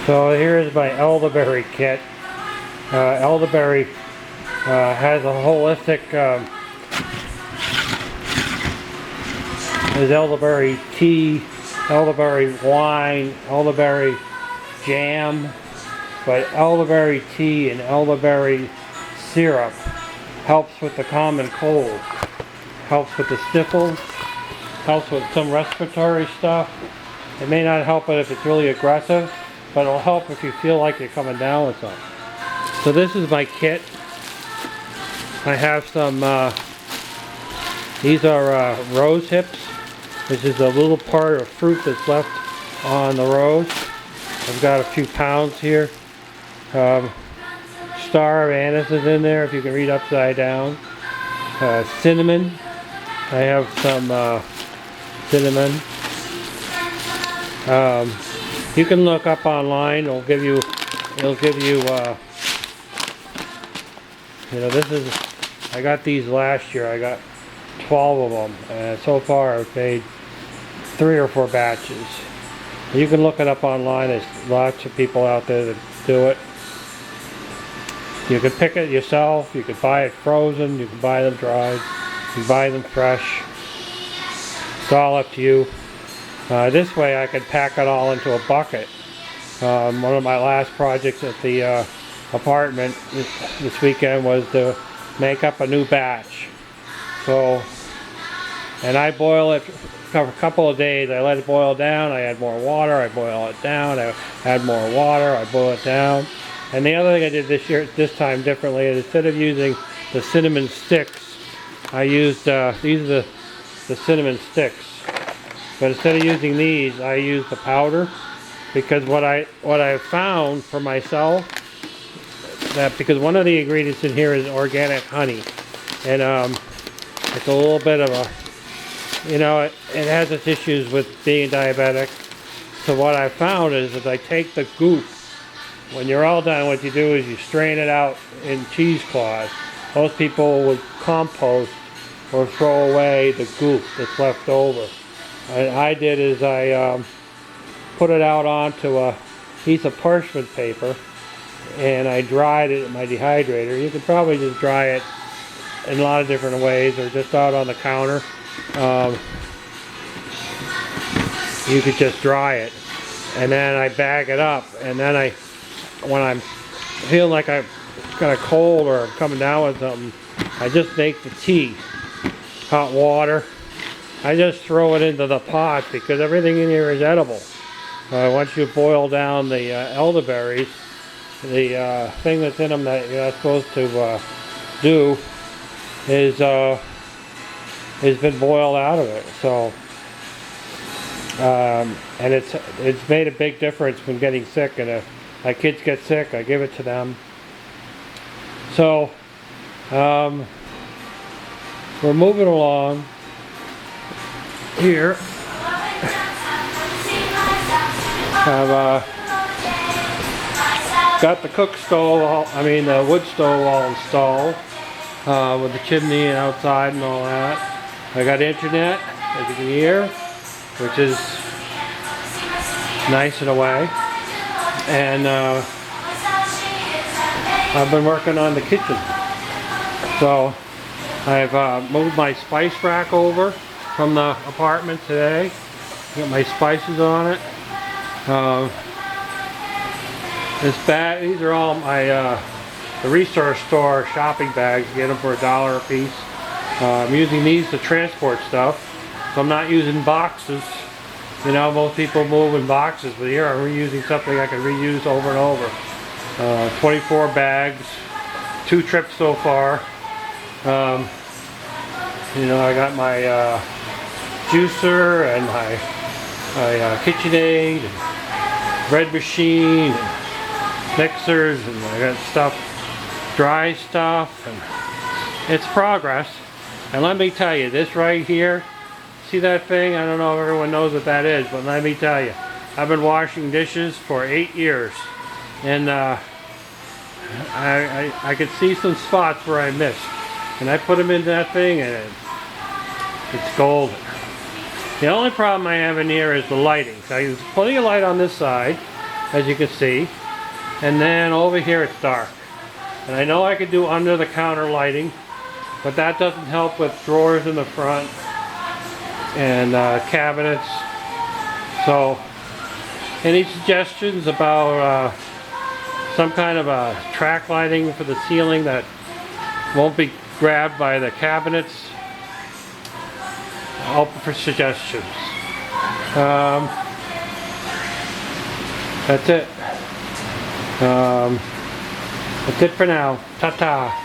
So here's my elderberry kit. Elderberry has a holistic, there's elderberry tea, elderberry wine, elderberry jam, but elderberry tea and elderberry syrup helps with the common cold, helps with the sniffles, helps with some respiratory stuff. It may not help it if it's really aggressive, but it'll help if you feel like you're coming down with something. So this is my kit. I have some, these are rose hips. This is a little part of fruit that's left on the rose. I've got a few pounds here. Star of anise is in there if you can read upside down. Cinnamon. I have some cinnamon. You can look up online. It'll give you you know, this is, I got these last year. I got 12 of them, and so far I've made 3 or 4 batches. You can look it up online. There's lots of people out there that do it. You can pick it yourself. You can buy it frozen. You can buy them dried. You can buy them fresh. It's all up to you. This way I can pack it all into a bucket. One of my last projects at the apartment this weekend was to make up a new batch. So, and I boil it for a couple of days. I let it boil down. I add more water. I boil it down. I add more water. I boil it down. And the other thing I did this time differently is instead of using the cinnamon sticks, I used these are the cinnamon sticks. But instead of using these, I use the powder, because what I found for myself, that because one of the ingredients in here is organic honey, and it's a little bit of a, you know, it has its issues with being diabetic. So what I found is that I take the goop. When you're all done, what you do is you strain it out in cheesecloth. Most people would compost or throw away the goop that's left over. What I did is I put it out onto a piece of parchment paper, and I dried it in my dehydrator. You could probably just dry it in a lot of different ways, or just out on the counter. You could just dry it, and then I bag it up, and then when I'm feeling like I'm kind of cold or I'm coming down with something, I just make the tea, hot water. I just throw it into the pot because everything in here is edible. Once you boil down the elderberries, the thing that's in them that you're not supposed to do is has been boiled out of it. So, and it's made a big difference when getting sick. And if my kids get sick, I give it to them. So, we're moving along here. I've got the cook stove, the wood stove all installed with the chimney and outside and all that. I got internet, as you can hear, which is nice in a way. And I've been working on the kitchen. So I've moved my spice rack over from the apartment today. Got my spices on it. These are all my the resource store shopping bags. You get them for $1 a piece. I'm using these to transport stuff, so I'm not using boxes. You know, most people move in boxes, but here I'm reusing something I can reuse over and over. 24 bags, 2 trips so far. You know, I got my juicer and my KitchenAid and bread machine and mixers, and I got stuff, dry stuff, and it's progress. And let me tell you, this right here, see that thing? I don't know if everyone knows what that is, but let me tell you, I've been washing dishes for 8 years, and I could see some spots where I missed, and I put them in that thing, and it's golden. The only problem I have in here is the lighting. So I use plenty of light on this side, as you can see. And then over here it's dark. And I know I could do under the counter lighting, but that doesn't help with drawers in the front and cabinets. So, any suggestions about some kind of a track lighting for the ceiling that won't be grabbed by the cabinets? Open for suggestions. That's it. That's it for now. Ta-ta.